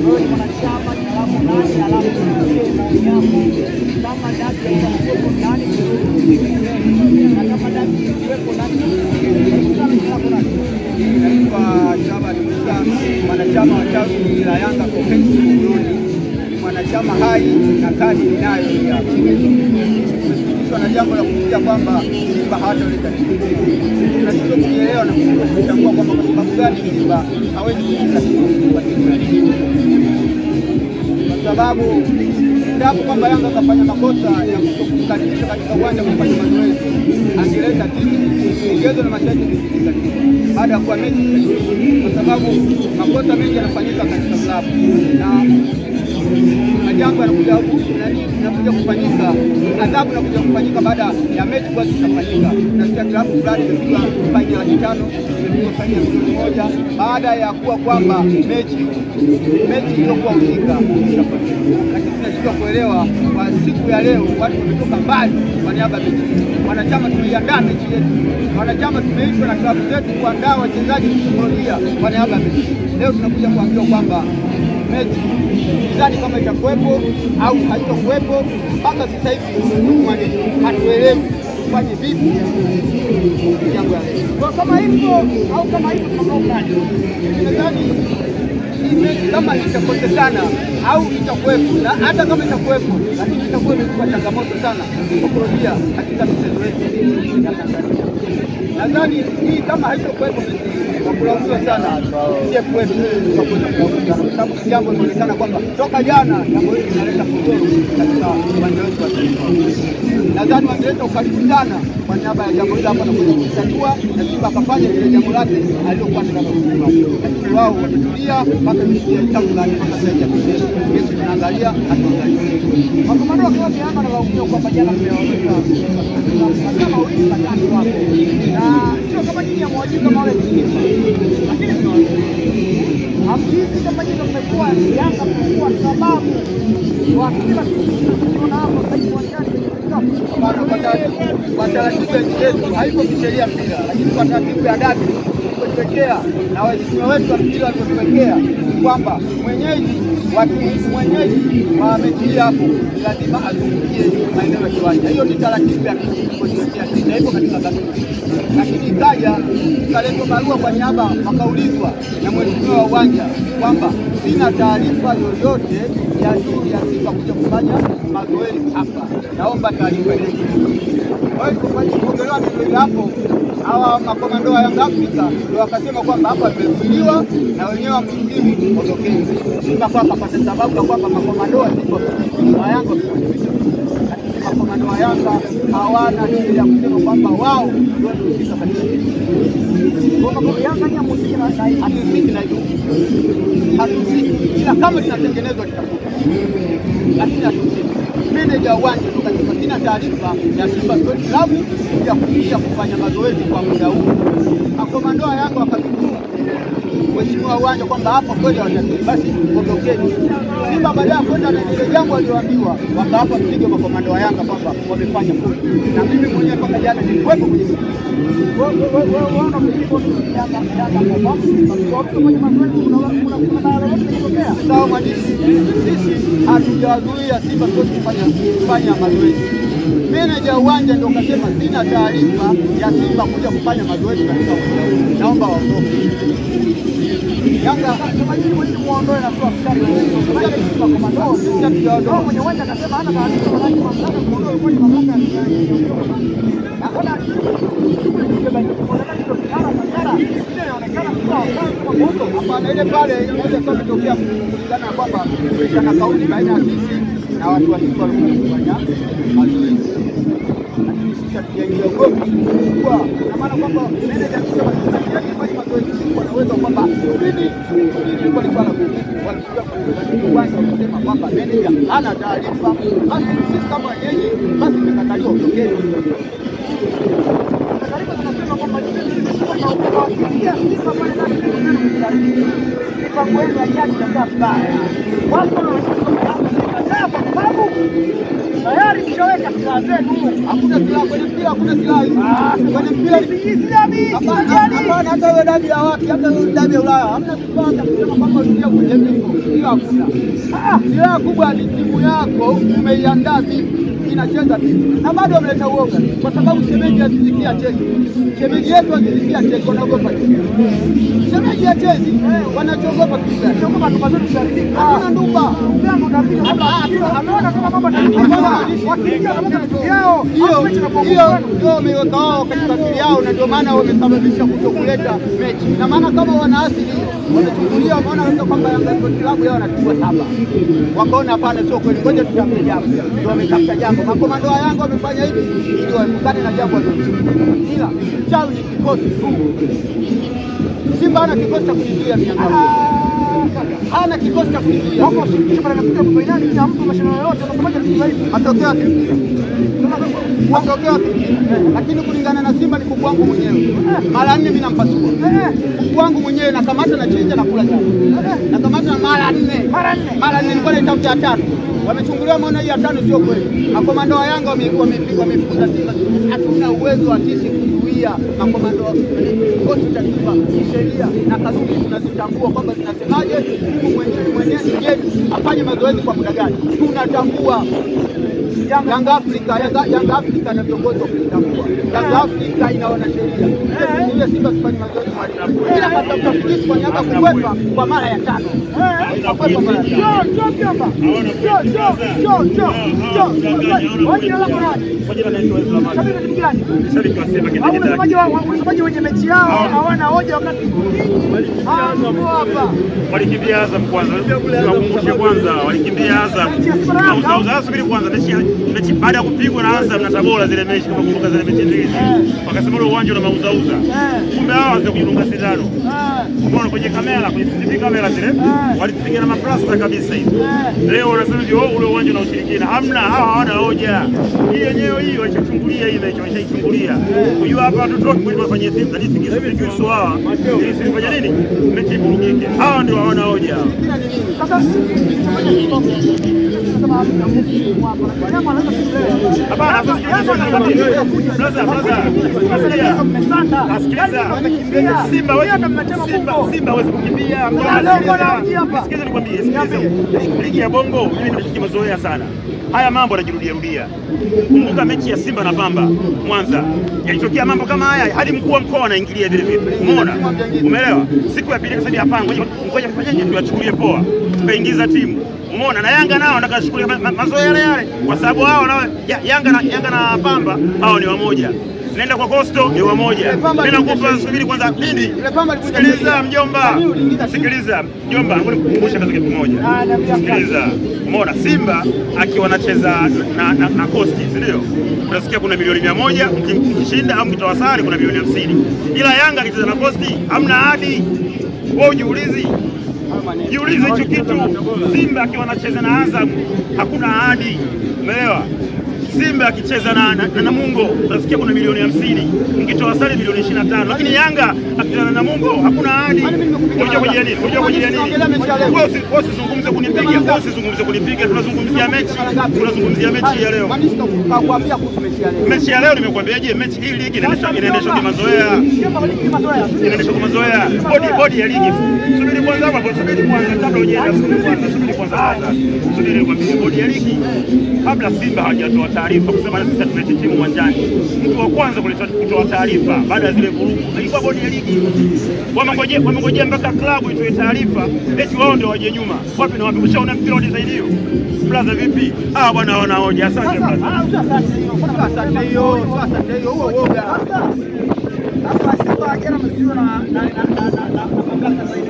wewe ni mwanachama alafu nani alafu maoni yako kama dabi itakuwepo ndani na kama dabi itakuwepo ndani kwa chama cha wanachama wa tawi la Yanga Conference Burundi, mwanachama hai na kadi ninayo ya tumeshirikishwa na jambo la kufikia kwamba Simba hatoleta timu. Tunashindwa kuelewa na kutambua kwamba kwa sababu gani Simba hawezi kushinda kwa timu ya ligi. Kwa sababu endapo kwamba Yanga kafanya makosa ya kutokukaribisha katika uwanja kufanya mazoezi, angeleta timu vigezo na masharti kufikia baada ya kuwa mechi, kwa sababu makosa mengi yanafanyika katika klabu na majambo yanakuja kufanyika, adhabu inakuja kufanyika baada ya mechi kwa kufanyika. Nasikia klabu fulani imepigwa faini ya 500, imepigwa faini ya milioni 1 baada ya kuwa kwamba mechi iliyokuwa husika itafanyika. Lakini tunashindwa kuelewa kwa siku ya leo watu wametoka mbali kwa niaba ya mechi. Wanachama tumeiandaa mechi yetu, wanachama tumeitwa na klabu zetu kuandaa wachezaji kisaikolojia kwa niaba ya mechi. Leo tunakuja kuambiwa kwamba mechi sidhani kama itakuwepo au haitakuwepo. Mpaka sasa hivi mwandishi hatuelewi tufanye vipi jambo hili. Kwa kama hivyo au kama hivyo kama gani? Nadhani kama itakosekana au itakuwepo, na hata kama itakuwepo, lakini itakuwa imekuwa changamoto sana kurudia katika michezo yetu ya Tanzania. Nadhani hii kama haitakuwepo kulaumiwa sana TFF kwa kuweza kwa sababu jambo linaonekana kwamba toka jana jambo hili linaleta mgogoro katika uwanja wetu wa taifa. Nadhani wangeleta ukaribu sana kwa niaba ya jambo hili hapa na kutatua na Simba akafanya ile jambo lake alilokuwa anataka kufanya. Lakini wao wametulia mpaka kufikia tangu ndani mpaka sasa hivi. Yesu tunaangalia hatuangalia. Makomando wa klabu Yanga na waumio kwamba jana mmewaona kama wingi matatu wako. Na sio kama nyinyi mmoja kama wale Simba. Lakini hamjisi kama nyinyi mmekuwa Yanga mmekuwa sababu wa kila kitu tunaona hapo sasa uwanjani kwa taratibu ya nchi yetu haipo kisheria mpira, lakini kwa taratibu ya dabi tuliwekea na waheshimiwa wetu wa mpira walituwekea kwamba mwenyeji wa mechi hapo lazima azungukie maeneo ya kiwanja. Hiyo ni taratibu ya kujiwekea na ipo katika kanuni. Lakini ikaja ikaletwa barua kwa niaba, wakaulizwa na mheshimiwa wa uwanja kwamba sina taarifa yoyote ya timu ya Simba kuja kufanya mazoezi hapa, naomba taarifa hiyo. Kwa hiyo tukapokelewa ndio hapo hawa makomando wa Yanga Afrika ndio wakasema kwamba hapa tumezuiliwa na wenyewe wamsimu ondokeni. Simba kwa sababu ya kwamba makomando wa Simba wa Yanga makomando wa Yanga hawana sheria ya kusema kwamba wao ndio wanahusika katika kwa Yanga ni muziki na hatusiki na hiyo hatusiki, ila kama tunatengenezwa tutakuwa, lakini hatusiki. Meneja uwanja tukasema sina taarifa ya Simba Sports Club ya kuingia kufanya mazoezi kwa muda huu. Makomando wa Yanga wakatumu mheshimiwa uwanja kwamba hapa kweli hawataki, basi ondokeni. Simba baada ya kwenda na ile jambo aliyoambiwa kwamba hapa tupige makomando wa Yanga kwamba wamefanya kosa, na mimi mwenyewe mpaka jana nilikuwepo kwenye sawa mwandishi, sisi hatujazuia Simba Sports kufanya mazoezi. Meneja uwanja ndio kasema sina taarifa ya Simba kuja kufanya mazoezi katika uwanja, naomba waondoke. Yanga kama hivi muondoe na kwa askari kwa komando sisi mwenye uwanja akasema hana taarifa wala mamlaka kuondoa kwa mamlaka hakuna hapana. Ile pale inaweza kuwa kutokea kulingana na kwamba kuna kauli baina ya sisi na watu wa Simba waliofanya mazoezi, lakini sisi hatujaingia ugomvi kwa maana kwamba meneja akisema tunafanya mazoezi wanaweza kwamba nini kwa swala walikuwa kwa uwanja wakisema kwamba meneja hana taarifa, basi sisi kama yeye basi tumekataliwa kutokea. Taarifa tunasema kwamba ya Simba pale kwa kweli ya jadi ndio mbaya. Watu wanasema kwa sababu Tayari mshaweka silaha zenu. Hakuna silaha kwenye mpira, hakuna silaha hizi. Kwenye mpira hapana, hata wewe dabi ya wapi, hata wewe dabi ya Ulaya. Hamna kifaa cha kusema kwamba unaingia kwenye mpira. Hiyo hakuna. Silaha kubwa ni timu yako umeiandaa vipi, inacheza vipi. Na bado wameleta uoga kwa sababu shemeji azisikia cheki. Shemeji yetu azisikia cheki, wanaogopa cheki. Shemeji ya cheki wanachogopa kisa. Chogopa tu mazuri kuharibika. Hakuna ndumba. Mlango utaribika. Ameona kama mambo wakiingia kama yao. Hiyo ndio wameweka wao katika akili yao, na ndio maana wamesababisha kutokuleta mechi. Na maana kama wana asili wanachukulia, wameona kwamba Yanga klabu yao wanachukua 7. Wakaona hapana, sio kweli, ngoja tutafute jambo. Ndio wametafuta jambo. Makomando wa Yanga wamefanya hivi ili waepukane na jambo hilo. Ila chao ni kikosi tu. Simba hana kikosi cha kujizuia Yanga. Hana kikosi cha kujizuia. Wako shirikisho para kufika kwa finali na mtu mashindano yote anasemaje ni hivi. Matokeo yake. Matokeo yake. Lakini kulingana na Simba ni kuku wangu mwenyewe. Mara 4 mimi nampasua. Kuku wangu mwenyewe nakamata na chinja na kula nyama. Nakamata mara 4. Mara 4 nilikuwa naitafuta 5. Wamechungulia maana hii ya 5 sio kweli. Makomando wa Yanga wamefukuza Simba. Hatuna uwezo wa sisi kuzuia makomando wa kocha cha Simba. Sheria na kanuni tunazitambua kwamba zinasemaje, timu mwenyewe ngeni afanye mazoezi kwa muda gani. Tunatambua Yanga Afrika na viongozi wa kutambua. Yanga Afrika inaona sheria. Ile Simba sifanye mazoezi kwa kila katafuta fikisi kwa Yanga kukwepa kwa mara ya 5. Kukwepa mara. Wasemaji wenye mechi yao hawana hoja wakati walikimbia Azam kwanza. Tunakumbusha kwanza walikimbia Azam. Tunauza subiri kwanza mechi baada ya kupigwa na Azam na Tabora zile mechi kama kuruka zile mechi mbili. Wakasema ule uwanja una mauza. Kumbe hao waanze kujunga sindano. Umeona kwenye kamera, kwenye CCTV kamera zile walipiga na maplasta kabisa hivi. Leo wanasema ndio ule uwanja una ushirikina. Hamna, hao hawana hoja. Hii yenyewe hii walichungulia hii mechi, walichungulia. Unajua hapa tutoke kwa kufanyia timu, na sisi kisu hawa. Ili sifanye nini? Mechi burudike. Hao ndio hawana hoja. Sasa Simba hawezi kukimbia. Sikiza nikwambie, ligi ya Bongo mimi nimeshika mazoea sana. Haya mambo yanajirudia. Kumbuka mechi ya Simba na Pamba Mwanza. Yalitokea mambo kama haya hadi mkuu wa mkoa anaingilia vile vile. Umeona? Umeelewa? Siku ya pili kasema hapana, ngoja tufanyeje tuachukulie poa. Tukaingiza timu. Umeona, na Yanga nao nakashukulia mazoea yale kwa sababu hao nao Yanga na Pamba hao ni wamoja. Nenda kwa Costo ni wamoja. Nenda kupa subiri kwanza nini? Sikiliza mjomba. Sikiliza mjomba, ngoja nikukumbusha kitu kimoja. Sikiliza. Umeona Simba akiwa anacheza na Costo, si ndio? Unasikia kuna milioni 100 mkishinda au mkitoa sare kuna milioni 50. Ila Yanga akicheza na Costo hamna ahadi. Wewe jiulize hicho kitu. Simba akiwa anacheza na Azam hakuna ahadi. Umeelewa? Simba akicheza na Namungo unasikia kuna milioni 50, mkitoa sare milioni 25, lakini Yanga akicheza na Namungo hakuna ahadi. Unajua kwenye nini? Wewe usizungumze kunipiga, usizungumze kunipiga, tunazungumzia mechi ya leo. Mechi ya leo nimekuambiaje? Mechi hii ligi inaendeshwa kwa mazoea. Inaendeshwa kwa mazoea. Bodi ya ligi. Subiri kwanza hapo, subiri kwanza kabla hujaenda, subiri kwanza. Subiri kwambie bodi ya ligi kabla Simba hajatoa taarifa kusema sisi tulete timu uwanjani. Mtu wa kwanza kutoa taarifa baada ya zile vurugu ilikuwa bodi ya ligi. Wamengojea mpaka klabu itoe taarifa eti wao ndio waje nyuma. Wapi na wapi? Ushaona mpira wa design hiyo? Plaza vipi? Bwana wana hoja. Asante Plaza. Asante hiyo huo woga. Hapa Simba jana mzio na mamlaka zaidi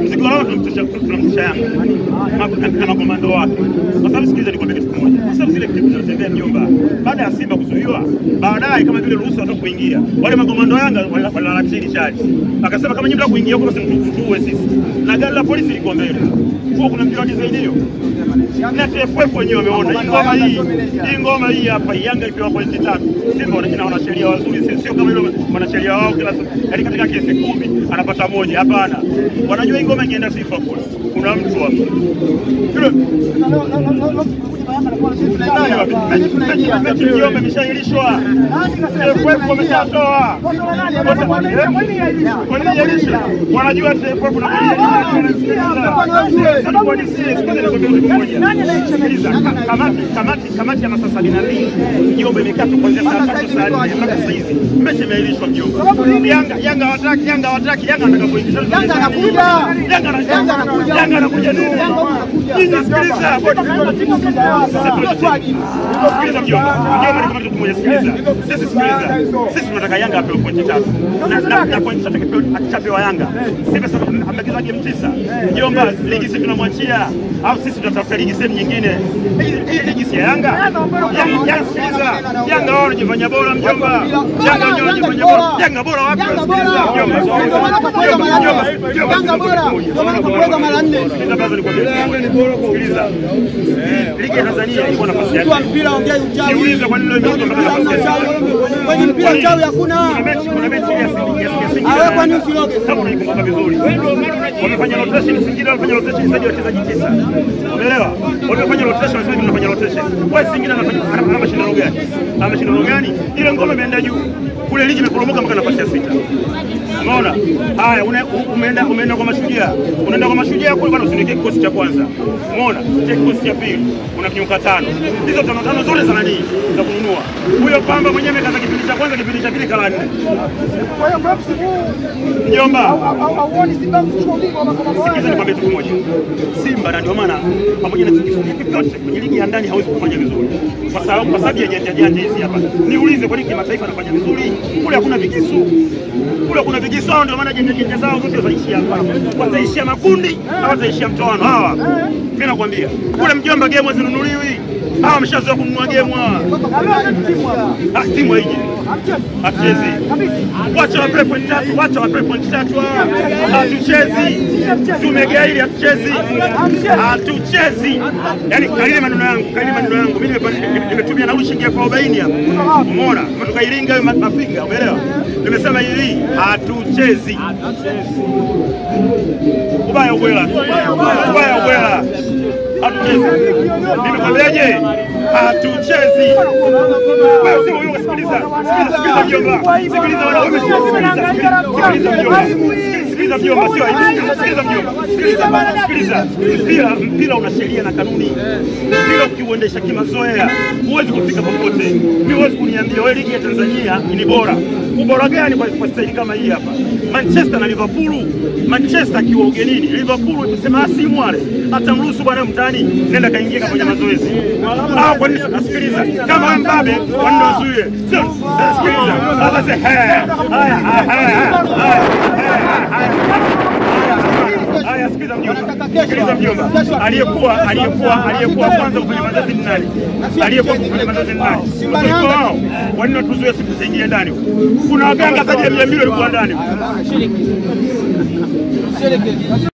Msigoro tunamtisha Yanga na makomando wake. Kwa sababu sikiliza nikwambie kitu kimoja. Kwa sababu zile klipu zinatembea mjomba. Simba. Baada ya Simba kuzuiwa, baadaye kama vile ruhusa watu kuingia, wale makomando Yanga walilalamika charge. Akasema kama nyinyi mtaka kuingia huko basi mtuue sisi. Na gari la polisi liko mbele. Kwa kuna mchezaji zaidi hiyo. Na TFF wenyewe wameona hii ngoma hii hapa Yanga ikiwa pointi 3. Simba wana sheria wazuri, sio kama ile wanasheria wao kila yaani katika kesi 10 anapata moja. Hapana. Wanajua hii ngoma ingeenda FIFA kule. Kuna mtu hapo. Yule Mjomba imeshailishwa. TFF wameshatoa. Wanajua TFF kamati ya masaa 72 Mjomba imekaa tu kuanzia saa 3 saa 4 mpaka saa hizi. Mechi imeahirishwa Mjomba. Yanga hawataki, Yanga anataka kuingia. Yanga anakuja nini? Sikiliza. Sikiliza Mjomba ni kama mtu mmoja sikiliza. Sisi tunataka Yanga apewe pointi 3. Na pointi 3 akichapewa Yanga. Simba sasa amebakiza game 9. Mjomba ligi sisi tunamwachia au sisi tutatafuta ligi sehemu nyingine. Hii ligi si Yanga. Sikiliza. Yanga wao wanajifanya bora Mjomba. Yanga wanajifanya bora. Yanga bora wapi? Sikiliza Mjomba. Yanga bora. Wanapokuwa mara 4. Sikiliza bado nikwambia Yanga ni bora kwa sikiliza. Ligi ya Tanzania iko nafasi yake. Mpira ongea uchawi. Niulize kwa nini leo imetoka nafasi yake. Kwenye mpira uchawi hakuna. Kuna mechi ya Singida. Awe kwa nini usiloge? Kama unaikumbuka vizuri. Wamefanya rotation Singida, wamefanya rotation zaidi ya wachezaji 9. Umeelewa? Wamefanya rotation, sasa tunafanya rotation. Kwa Singida anafanya mashindano gani? Mashindano gani? Ile ngoma imeenda juu. Kule ligi imeporomoka mpaka nafasi ya 6. Umeona? Haya umeenda kwa Mashujaa. Unaenda kwa Mashujaa kule bado usinike kikosi cha kwanza. Umeona? Kikosi cha pili unakinyuka 5. Hizo 5 zote za nani? Za kununua. Huyo Pamba mwenyewe amekaza kipindi cha kwanza, kipindi cha pili kala 4. Kwa hiyo Maps Mjomba. Hauoni Simba kuchukua ubingwa kama bora. Sikiza nikwambie kitu kimoja. Simba na ndio maana pamoja na vigezo vyote kwenye ligi ya ndani hawezi kufanya vizuri. Kwa sababu ya janja hizi hapa. Niulize kwa nini kimataifa anafanya vizuri? Kule hakuna vigezo. Kule kuna vigezo ndio maana janja zao zote zaishia hapa. Wataishia makundi au wataishia mtoano hawa. Mimi nakwambia. Kule Mjomba game zinunuliwi. Hawa wameshazoea kununua game hawa. Timu haije. Hatuchezi. Wacha wape point 3, wacha wape point 3. Hatuchezi. Tumegaili hatuchezi. Hatuchezi. Yaani kalile maneno yangu. Mimi nimetumia nauli shilingi 40 hapa. Umeona? Kutoka Iringa hiyo Afrika, umeelewa? Nimesema hivi, hatuchezi. Ubaya ubwela. Hatuchezi. Nimekwambiaje? Hatuchezi. Wewe sio wewe sikiliza. Sikiliza Mjomba. Sikiliza wana sikiliza Mjomba sio hivi. Sikiliza Mjomba. Sikiliza. Mpira una sheria na kanuni. Mpira ukiuendesha kimazoea, huwezi kufika popote. Mimi huwezi kuniambia wewe ligi ya Tanzania ni bora. Ubora gani kwa staili kama hii hapa? Manchester na Liverpool. Manchester akiwa ugenini, Liverpool ikisema asimu wale atamruhusu bwana mtani nenda kaingia kwenye mazoezi. Kwa nini nasikiliza? Kama Mbabe wanazuie. Sikiliza. Sasa haya sikiliza Mjomba. Aliyekuwa kwanza kufanya mazoezi ni nani? Aliyekuwa kufanya mazoezi ni nani? Wao wanao tuzuie siku ndani. Kuna waganga zaidi ya 200 walikuwa ndani.